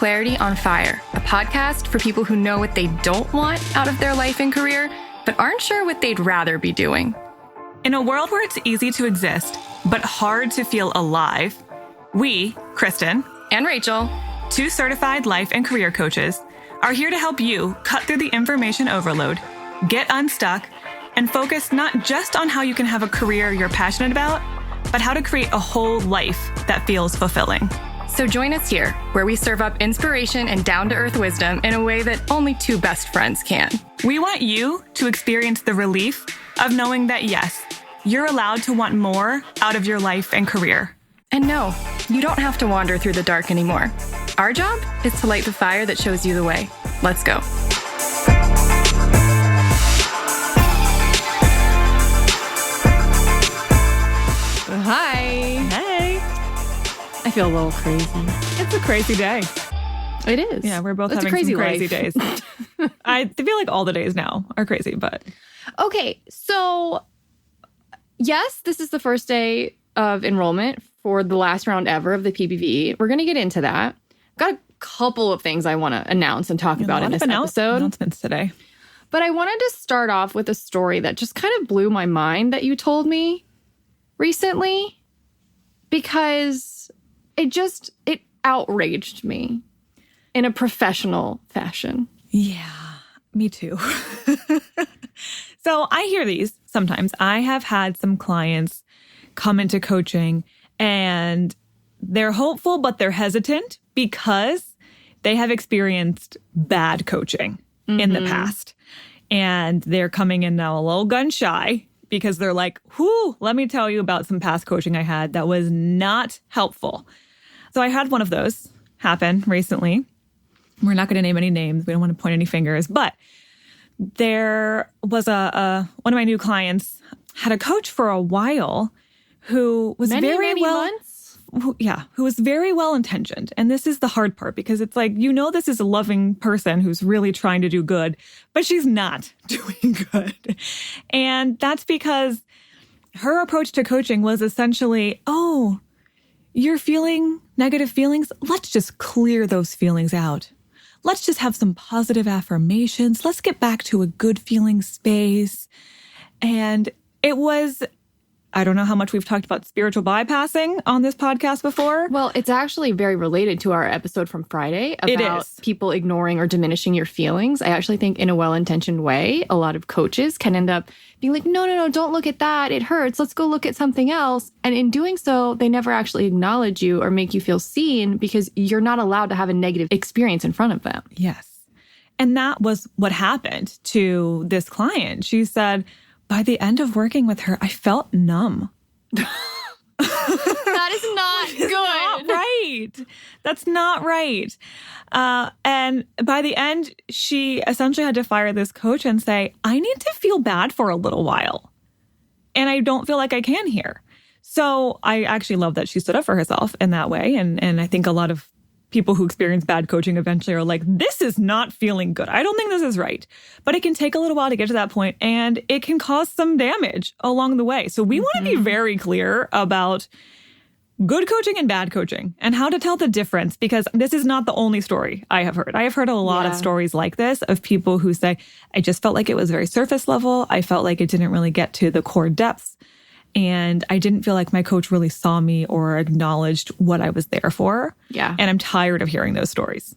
Clarity on Fire, a podcast for people who know what they don't want out of their life and career, but aren't sure what they'd rather be doing. In a world where it's easy to exist, but hard to feel alive, we, Kristen and Rachel, 2 certified life and career coaches, are here to help you cut through the information overload, get unstuck, and focus not just on how you can have a career you're passionate about, but how to create a whole life that feels fulfilling. So join us here, where we serve up inspiration and down-to-earth wisdom in a way that only 2 best friends can. We want you to experience the relief of knowing that, yes, you're allowed to want more out of your life and career. And no, you don't have to wander through the dark anymore. Our job is to light the fire that shows you the way. Let's go. Hi. Hey. I feel a little crazy. It's a crazy day. It is. Yeah, we're both It's having some crazy life. days. I feel like all the days now are crazy, but... Okay, so yes, this is the first day of enrollment for the last round ever of the PBV. We're going to get into that. Got a couple of things I want to announce and talk about in this episode. Announcements today. But I wanted to start off with a story that just kind of blew my mind that you told me recently, because it outraged me in a professional fashion. Yeah, me too. So I hear these sometimes. I have had some clients come into coaching and they're hopeful, but they're hesitant because they have experienced bad coaching in the past. And they're coming in now a little gun shy because they're like, whoo, let me tell you about some past coaching I had that was not helpful. So I had one of those happen recently. We're not going to name any names. We don't want to point any fingers. But there was one of my new clients had a coach for a while who was Many months? Who was very well-intentioned. And this is the hard part, because it's like, this is a loving person who's really trying to do good, but she's not doing good. And that's because her approach to coaching was essentially, oh, you're feeling negative feelings? Let's just clear those feelings out. Let's just have some positive affirmations. Let's get back to a good feeling space. And it was... I don't know how much we've talked about spiritual bypassing on this podcast before. Well, it's actually very related to our episode from Friday about people ignoring or diminishing your feelings. I actually think in a well-intentioned way, a lot of coaches can end up being like, no, don't look at that. It hurts. Let's go look at something else. And in doing so, they never actually acknowledge you or make you feel seen because you're not allowed to have a negative experience in front of them. Yes. And that was what happened to this client. She said, by the end of working with her, I felt numb. That is not good. Not right. That's not right. And by the end, she essentially had to fire this coach and say, I need to feel bad for a little while. And I don't feel like I can here. So I actually love that she stood up for herself in that way. And I think a lot of people who experience bad coaching eventually are like, this is not feeling good. I don't think this is right. But it can take a little while to get to that point, and it can cause some damage along the way. So we want to be very clear about good coaching and bad coaching and how to tell the difference, because this is not the only story I have heard. I have heard a lot of stories like this of people who say, I just felt like it was very surface level. I felt like it didn't really get to the core depths. And I didn't feel like my coach really saw me or acknowledged what I was there for. Yeah. And I'm tired of hearing those stories.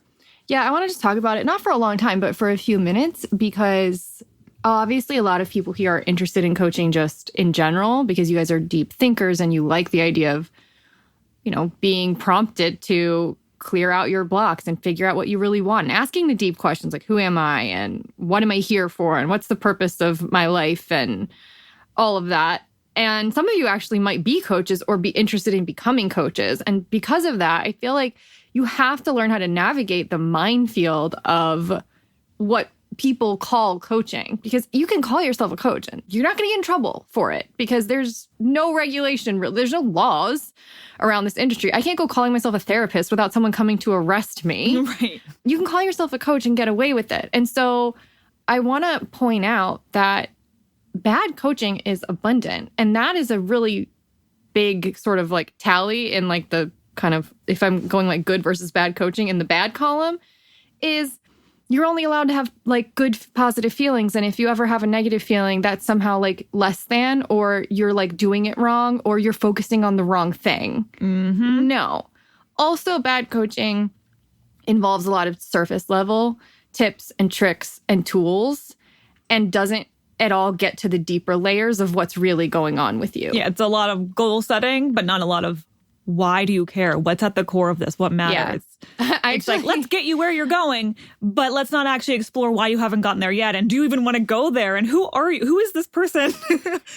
Yeah, I want to just talk about it, not for a long time, but for a few minutes, because obviously a lot of people here are interested in coaching just in general, because you guys are deep thinkers and you like the idea of, being prompted to clear out your blocks and figure out what you really want and asking the deep questions like, who am I and what am I here for and what's the purpose of my life and all of that. And some of you actually might be coaches or be interested in becoming coaches. And because of that, I feel like you have to learn how to navigate the minefield of what people call coaching, because you can call yourself a coach and you're not going to get in trouble for it because there's no regulation. There's no laws around this industry. I can't go calling myself a therapist without someone coming to arrest me. Right. You can call yourself a coach and get away with it. And so I want to point out that bad coaching is abundant. And that is a really big sort of like tally in like the kind of, if I'm going like good versus bad coaching in the bad column, is you're only allowed to have like good positive feelings. And if you ever have a negative feeling, that's somehow like less than, or you're like doing it wrong, or you're focusing on the wrong thing. Mm-hmm. No. Also, bad coaching involves a lot of surface level tips and tricks and tools and doesn't at all get to the deeper layers of what's really going on with you. Yeah, it's a lot of goal setting, but not a lot of why do you care? What's at the core of this? What matters? Yeah. It's like, let's get you where you're going, but let's not actually explore why you haven't gotten there yet. And do you even want to go there? And who are you? Who is this person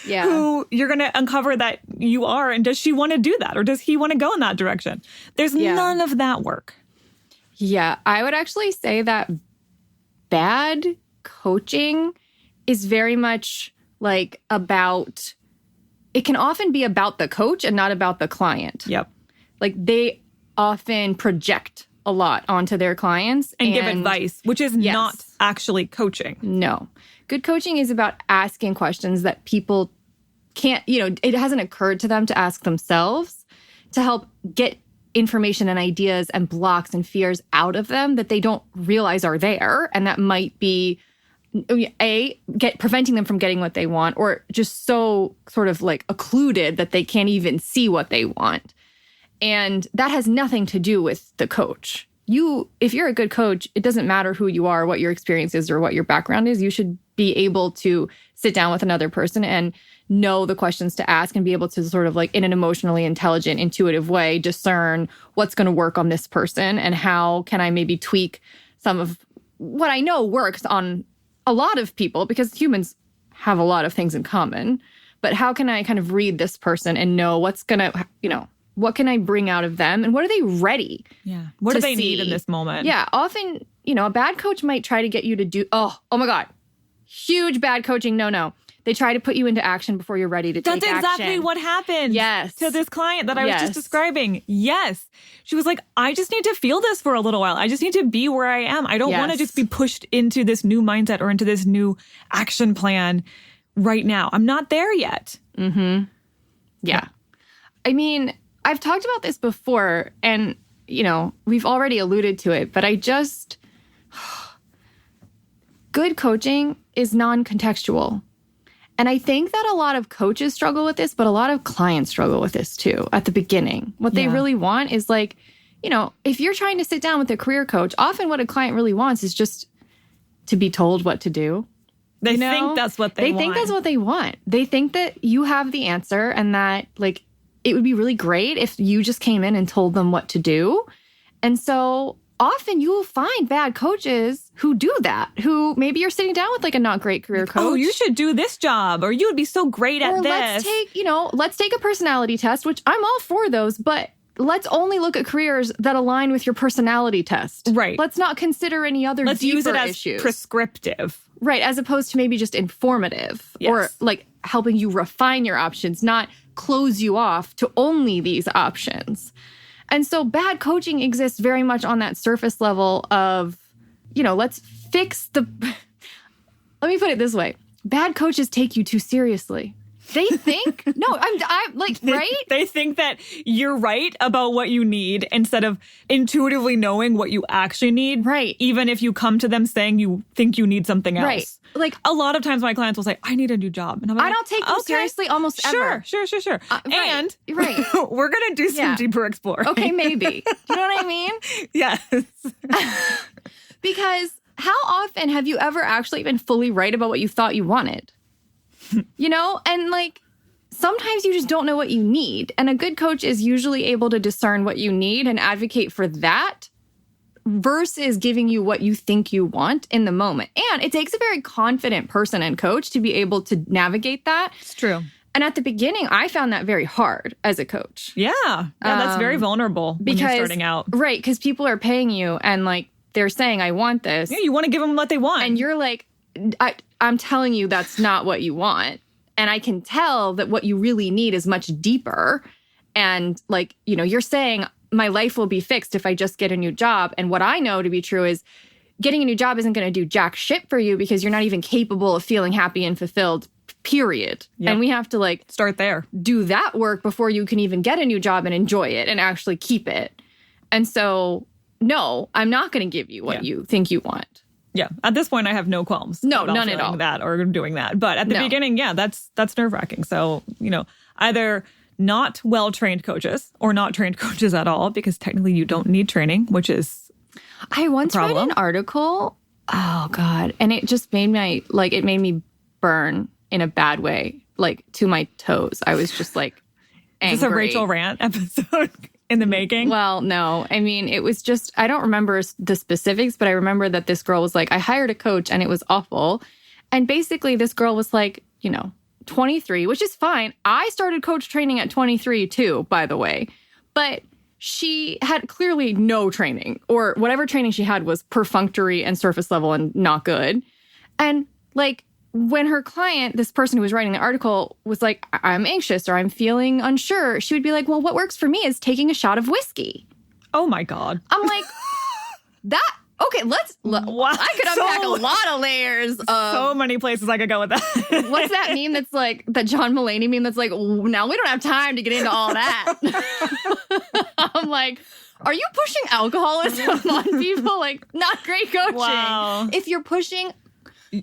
who you're going to uncover that you are? And does she want to do that? Or does he want to go in that direction? There's none of that work. Yeah, I would actually say that bad coaching is very much like about, it can often be about the coach and not about the client. Yep. Like they often project a lot onto their clients. And give advice, which is not actually coaching. No. Good coaching is about asking questions that people can't, it hasn't occurred to them to ask themselves to help get information and ideas and blocks and fears out of them that they don't realize are there. And that might be preventing them from getting what they want, or just so sort of like occluded that they can't even see what they want. And that has nothing to do with the coach. If you're a good coach, it doesn't matter who you are, what your experience is, or what your background is. You should be able to sit down with another person and know the questions to ask and be able to sort of like in an emotionally intelligent, intuitive way, discern what's going to work on this person and how can I maybe tweak some of what I know works on a lot of people, because humans have a lot of things in common. But how can I kind of read this person and know what's going to, what can I bring out of them and what are they ready? Yeah. What do they need in this moment? Yeah. Often, a bad coach might try to get you to do, oh my God, huge bad coaching. No. They try to put you into action before you're ready to take action. That's exactly what happened. Yes. To this client that I was just describing. Yes. She was like, I just need to feel this for a little while. I just need to be where I am. I don't want to just be pushed into this new mindset or into this new action plan right now. I'm not there yet. Mm-hmm. Yeah. I mean, I've talked about this before and, we've already alluded to it, but good coaching is non-contextual. And I think that a lot of coaches struggle with this, but a lot of clients struggle with this too at the beginning. What they really want is like, if you're trying to sit down with a career coach, often what a client really wants is just to be told what to do. They think that's what they want. They think that's what they want. They think that you have the answer and that like it would be really great if you just came in and told them what to do. And so often you will find bad coaches who do that, who maybe you're sitting down with like a not great career coach. Oh, you should do this job, or you would be so great at this. Let's take a personality test, which I'm all for those, but let's only look at careers that align with your personality test. Right. Let's not consider any other Let's deeper use it as issues. Prescriptive. Right, as opposed to maybe just informative or like helping you refine your options, not close you off to only these options. And so bad coaching exists very much on that surface level of, let's fix the... Let me put it this way. Bad coaches take you too seriously. They think... No, I'm like, right? They think that you're right about what you need instead of intuitively knowing what you actually need. Right. Even if you come to them saying you think you need something else. Right. Like a lot of times my clients will say, I need a new job. And I'm like, I don't take them seriously almost ever. Sure. And we're going to do some deeper exploring. Okay, maybe. You know what I mean? Yes. Because how often have you ever actually been fully right about what you thought you wanted? And like sometimes you just don't know what you need. And a good coach is usually able to discern what you need and advocate for that versus giving you what you think you want in the moment. And it takes a very confident person and coach to be able to navigate that. It's true. And at the beginning, I found that very hard as a coach. Yeah, that's very vulnerable when you're starting out. Right, because people are paying you and like they're saying, I want this. Yeah, you want to give them what they want. And you're like, I'm telling you that's not what you want. And I can tell that what you really need is much deeper. And like, you're saying my life will be fixed if I just get a new job. And what I know to be true is getting a new job isn't going to do jack shit for you because you're not even capable of feeling happy and fulfilled, period. Yep. And we have to like Start there. do that work before you can even get a new job and enjoy it and actually keep it. And so, no, I'm not going to give you what you think you want. Yeah. At this point, I have no qualms. No, about none at feeling all. that or doing that. But at the beginning, that's nerve-wracking. So, either not well-trained coaches or not trained coaches at all, because technically you don't need training, which is I once read an article. Oh, God. And it just made me burn in a bad way, like to my toes. I was just like angry. Is this a Rachel Rant episode in the making? Well, no. I mean, it was just, I don't remember the specifics, but I remember that this girl was like, I hired a coach and it was awful. And basically this girl was like, 23, which is fine. I started coach training at 23 too, by the way. But she had clearly no training, or whatever training she had was perfunctory and surface level and not good. And like when her client, this person who was writing the article, was like, I'm anxious or I'm feeling unsure, she would be like, well, what works for me is taking a shot of whiskey. Oh my God. I'm like, okay, Wow. I could unpack a lot of layers of. So many places I could go with that. What's that meme that's like, that John Mulaney meme that's like, now we don't have time to get into all that. I'm like, are you pushing alcoholism on people? Like, not great coaching. Wow. If you're pushing,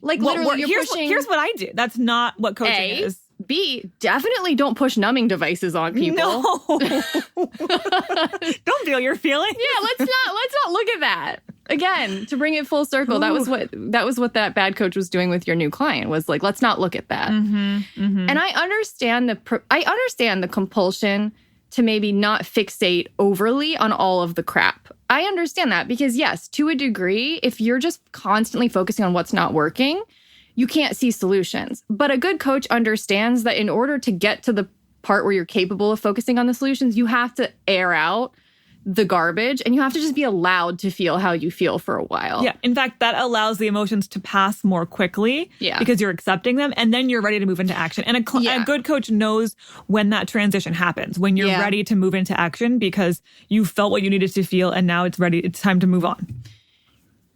like literally you're pushing. Here's what I do. That's not what coaching is. B, definitely don't push numbing devices on people. No. Don't feel your feelings. Yeah, let's not look at that. Again, to bring it full circle, that was what that bad coach was doing with your new client, was like, let's not look at that. And I understand the compulsion to maybe not fixate overly on all of the crap. I understand that because yes, to a degree, if you're just constantly focusing on what's not working, you can't see solutions. But a good coach understands that in order to get to the part where you're capable of focusing on the solutions, you have to air out the garbage and you have to just be allowed to feel how you feel for a while. Yeah. In fact, that allows the emotions to pass more quickly because you're accepting them and then you're ready to move into action. And a good coach knows when that transition happens, when you're ready to move into action because you felt what you needed to feel and now it's time to move on.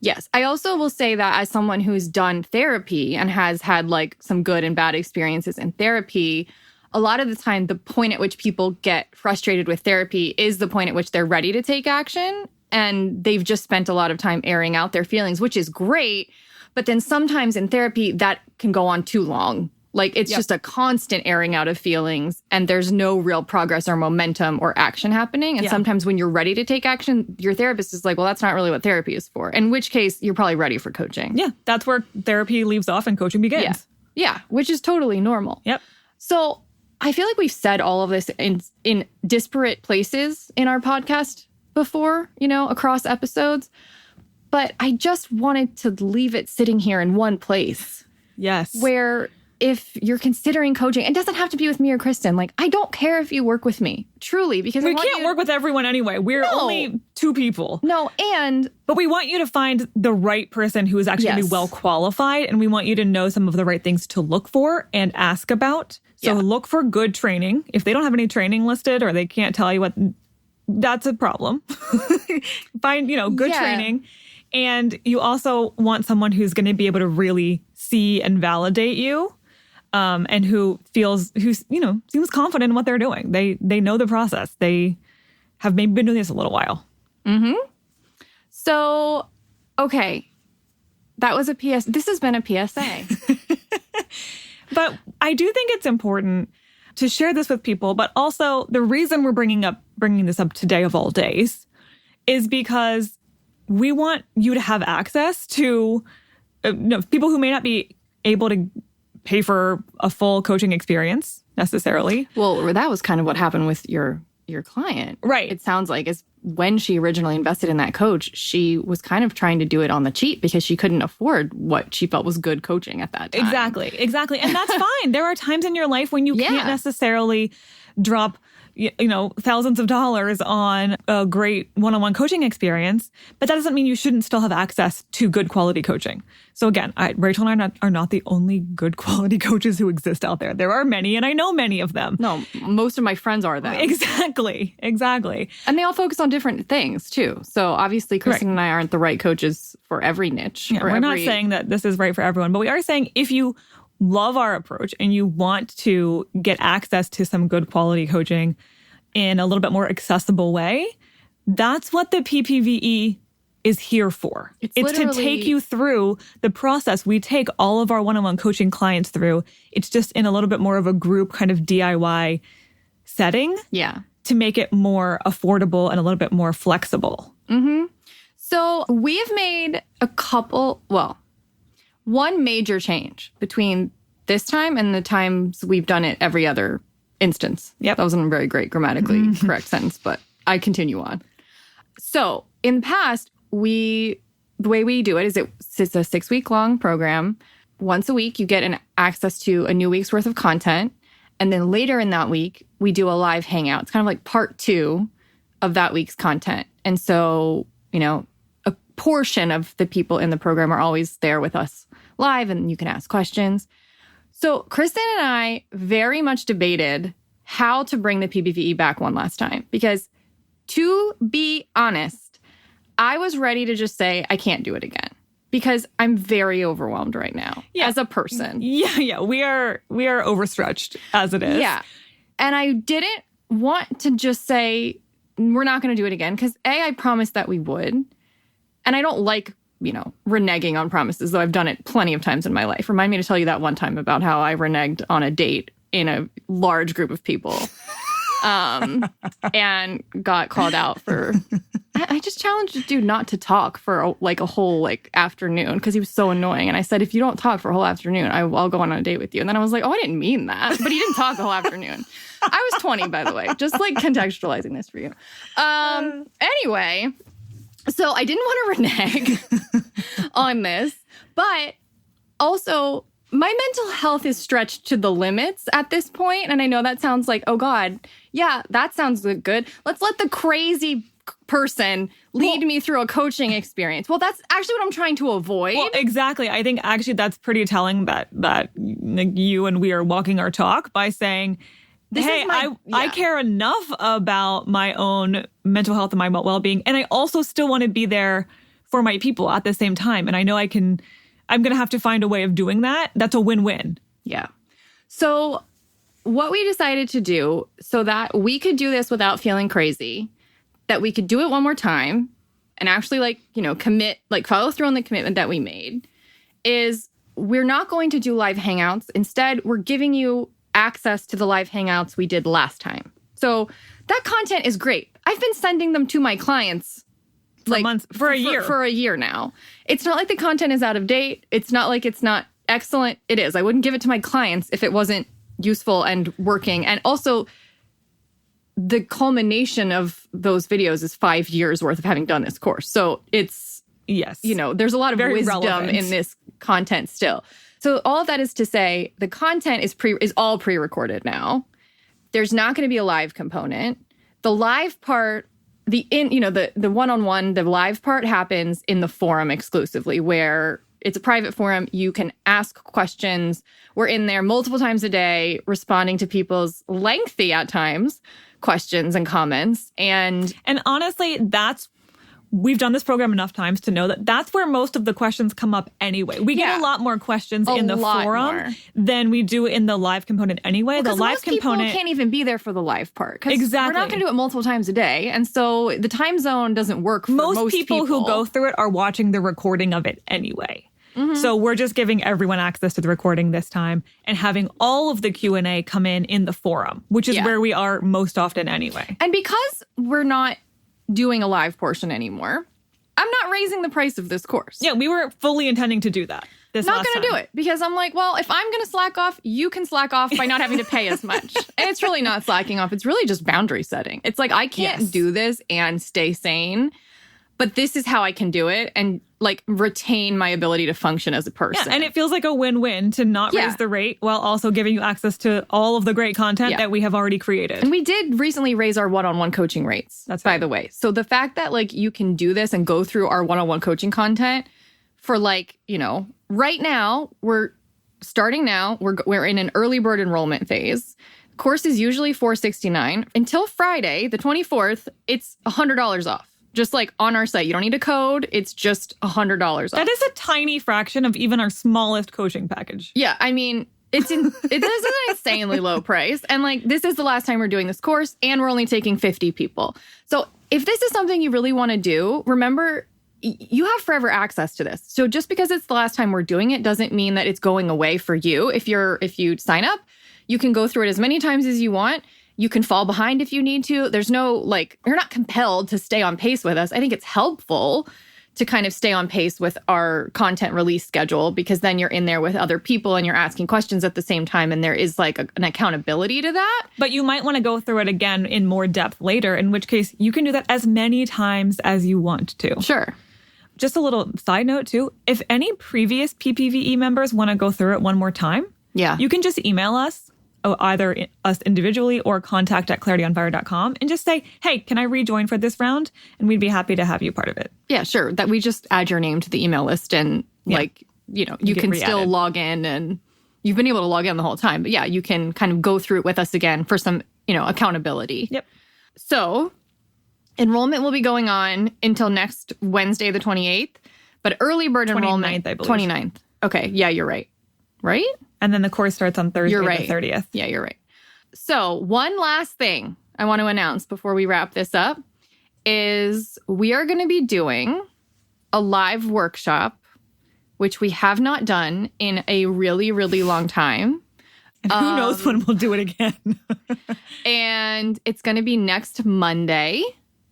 Yes. I also will say that as someone who's done therapy and has had like some good and bad experiences in therapy, a lot of the time, the point at which people get frustrated with therapy is the point at which they're ready to take action. And they've just spent a lot of time airing out their feelings, which is great. But then sometimes in therapy, that can go on too long. Like it's just a constant airing out of feelings and there's no real progress or momentum or action happening. And sometimes when you're ready to take action, your therapist is like, well, that's not really what therapy is for. In which case, you're probably ready for coaching. Yeah, that's where therapy leaves off and coaching begins. Yeah, which is totally normal. Yep. So I feel like we've said all of this in disparate places in our podcast before, across episodes. But I just wanted to leave it sitting here in one place. Yes. Where if you're considering coaching, it doesn't have to be with me or Kristen. Like, I don't care if you work with me, truly, because we can't work with everyone anyway. We're only two people. No, but we want you to find the right person who is actually going to be well qualified, and we want you to know some of the right things to look for and ask about. So look for good training. If they don't have any training listed or they can't tell you what, that's a problem. Find, good training. And you also want someone who's going to be able to really see and validate you. And who seems confident in what they're doing. They know the process. They have maybe been doing this a little while. Mm-hmm. So, okay. That was a PS. This has been a PSA. But I do think it's important to share this with people. But also the reason we're bringing this up today of all days is because we want you to have access to people who may not be able to pay for a full coaching experience necessarily. Well, that was kind of what happened with your client. Right. It sounds like is when she originally invested in that coach, she was kind of trying to do it on the cheap because she couldn't afford what she felt was good coaching at that time. Exactly. And that's fine. There are times in your life when you can't necessarily drop thousands of dollars on a great one-on-one coaching experience, but that doesn't mean you shouldn't still have access to good quality coaching. So again, Rachel and I are not the only good quality coaches who exist out there. There are many, and I know many of them. No, most of my friends are them. Exactly. And they all focus on different things too. So obviously Kristen and I aren't the right coaches for every niche. Yeah, we're not saying that this is right for everyone, but we are saying if you love our approach and you want to get access to some good quality coaching in a little bit more accessible way, that's what the PPVE is here for. It's to take you through the process we take all of our one-on-one coaching clients through. It's just in a little bit more of a group kind of DIY setting. Yeah. To make it more affordable and a little bit more flexible. Mm-hmm. So we've made one major change between this time and the times we've done it every other instance. Yep. That wasn't a very great grammatically correct sentence, but I continue on. So in the past, the way we do it is it's a 6-week-long program. Once a week, you get access to a new week's worth of content. And then later in that week, we do a live hangout. It's kind of like part 2 of that week's content. And so, a portion of the people in the program are always there with us live, and you can ask questions. So Kristen and I very much debated how to bring the PPVE back one last time. Because to be honest, I was ready to just say, I can't do it again. Because I'm very overwhelmed right now as a person. Yeah. We are overstretched as it is. Yeah. And I didn't want to just say, we're not going to do it again. Because I promised that we would. And I don't like, reneging on promises, though I've done it plenty of times in my life. Remind me to tell you that one time about how I reneged on a date in a large group of people. And got called out for... I just challenged the dude not to talk for a whole afternoon because he was so annoying. And I said, if you don't talk for a whole afternoon, I'll go on a date with you. And then I was like, oh, I didn't mean that. But he didn't talk the whole afternoon. I was 20, by the way, just contextualizing this for you. Anyway, so I didn't want to renege on this, but also my mental health is stretched to the limits at this point. And I know that sounds like, oh God, yeah, that sounds good. Let's let the crazy person lead me through a coaching experience. Well, that's actually what I'm trying to avoid. Well, exactly. I think actually that's pretty telling that you and we are walking our talk by saying, I care enough about my own mental health and my well-being, and I also still want to be there for my people at the same time. And I know I'm going to have to find a way of doing that. That's a win-win. Yeah. So what we decided to do so that we could do this without feeling crazy, that we could do it one more time and actually commit, follow through on the commitment that we made, is we're not going to do live hangouts. Instead, we're giving you access to the live hangouts we did last time. So that content is great. I've been sending them to my clients for a year. For a year now. It's not like the content is out of date. It's not like it's not excellent. It is. I wouldn't give it to my clients if it wasn't useful and working. And also, the culmination of those videos is 5 years worth of having done this course. So it's, there's a lot of wisdom relevant in this content still. So all of that is to say, the content is all pre-recorded now. There's not going to be a live component. The live part, the one-on-one, the live part happens in the forum exclusively, where it's a private forum. You can ask questions. We're in there multiple times a day, responding to people's lengthy, at times, questions and comments. And honestly, we've done this program enough times to know that that's where most of the questions come up anyway. We get a lot more questions in the forum than we do in the live component anyway. Well, the live most component people can't even be there for the live part. Exactly. We're not going to do it multiple times a day. And so the time zone doesn't work for most people who go through it are watching the recording of it anyway. Mm-hmm. So we're just giving everyone access to the recording this time and having all of the Q&A come in the forum, which is where we are most often anyway. And because we're not doing a live portion anymore, I'm not raising the price of this course. Yeah, we were fully intending to do that. Not going to do it because I'm like, well, if I'm going to slack off, you can slack off by not having to pay as much. And it's really not slacking off. It's really just boundary setting. It's like, I can't do this and stay sane, but this is how I can do it and retain my ability to function as a person. Yeah, and it feels like a win-win to not raise the rate while also giving you access to all of the great content that we have already created. And we did recently raise our one-on-one coaching rates, by the way. So the fact that you can do this and go through our one-on-one coaching content for right now, we're starting now, we're in an early bird enrollment phase. Course is usually $469. Until Friday, the 24th, it's $100 off. just like on our site. You don't need a code. It's just $100 off. That is a tiny fraction of even our smallest coaching package. Yeah, I mean, it is an insanely low price. And like, this is the last time we're doing this course, and we're only taking 50 people. So if this is something you really want to do, remember, you have forever access to this. So just because it's the last time we're doing it doesn't mean that it's going away for you. If you sign up, you can go through it as many times as you want. You can fall behind if you need to. There's no, like, you're not compelled to stay on pace with us. I think it's helpful to kind of stay on pace with our content release schedule, because then you're in there with other people and you're asking questions at the same time. And there is like an accountability to that. But you might want to go through it again in more depth later, in which case you can do that as many times as you want to. Sure. Just a little side note too. If any previous PPVE members want to go through it one more time, you can just email us, either us individually or contact@clarityonfire.com, and just say, hey, can I rejoin for this round? And we'd be happy to have you part of it. Yeah, sure. That we just add your name to the email list, and like, you know, you can still log in, and you've been able to log in the whole time. But yeah, you can kind of go through it with us again for some, you know, accountability. Yep. So enrollment will be going on until next Wednesday, the 28th, but early bird enrollment, 29th, I believe. 29th. Okay. Yeah, you're right. Right? And then the course starts on Thursday, the 30th. Yeah, you're right. So one last thing I want to announce before we wrap this up is we are going to be doing a live workshop, which we have not done in a really, really long time. And who knows when we'll do it again. And it's going to be next Monday.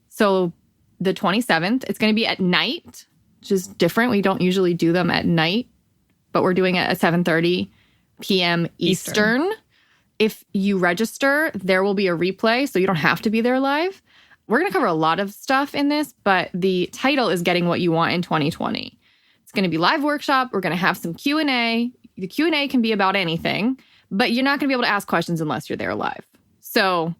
So the 27th, it's going to be at night, which is different. We don't usually do them at night, but we're doing it at 7:30 p.m. Eastern. If you register, there will be a replay, so you don't have to be there live. We're going to cover a lot of stuff in this, but the title is Getting What You Want in 2020. It's going to be live workshop. We're going to have some Q&A. The Q&A can be about anything, but you're not going to be able to ask questions unless you're there live. So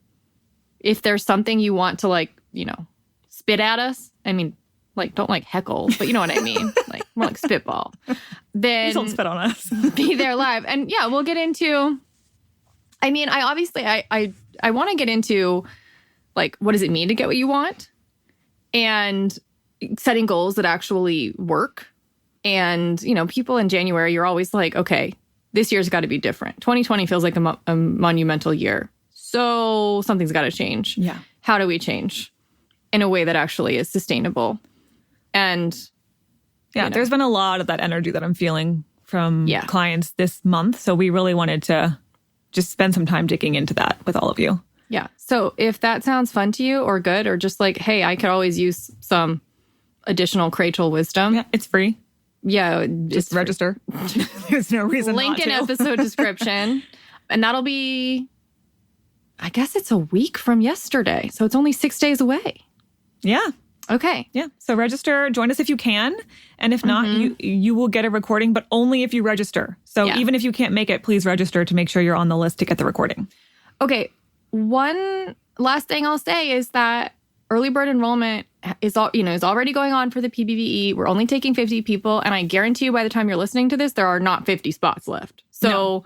if there's something you want to, like, you know, spit at us, I mean, like, don't like heckle, but you know what I mean? Like, more like spitball. Then Please don't spit on us. be there live. And yeah, we'll get into, I mean, I want to get into, like, what does it mean to get what you want? And setting goals that actually work. And, you know, people in January, you're always like, okay, this year's got to be different. 2020 feels like a monumental year. So something's got to change. Yeah. How do we change in a way that actually is sustainable? And yeah, there's been a lot of that energy that I'm feeling from clients this month. So we really wanted to just spend some time digging into that with all of you. Yeah. So if that sounds fun to you or good, or just like, hey, I could always use some additional Crachel wisdom. Yeah, it's free. Yeah. Just register. There's no reason Link not to. in episode description. And that'll be, I guess it's a week from yesterday. So it's only 6 days away. Yeah. Okay. Yeah. So register, join us if you can. And if not, you will get a recording, but only if you register. So even if you can't make it, please register to make sure you're on the list to get the recording. Okay. One last thing I'll say is that early bird enrollment is already going on for the PBVE. We're only taking 50 people. And I guarantee you by the time you're listening to this, there are not 50 spots left. So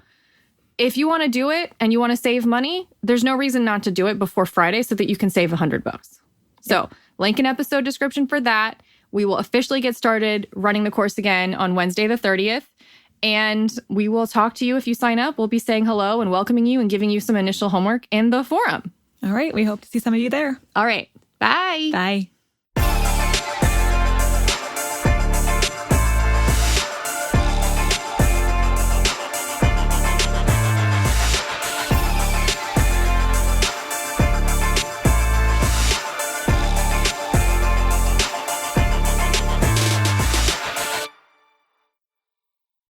if you want to do it and you want to save money, there's no reason not to do it before Friday so that you can save $100. So link in episode description for that. We will officially get started running the course again on Wednesday the 30th. And we will talk to you if you sign up. We'll be saying hello and welcoming you and giving you some initial homework in the forum. All right. We hope to see some of you there. All right. Bye. Bye.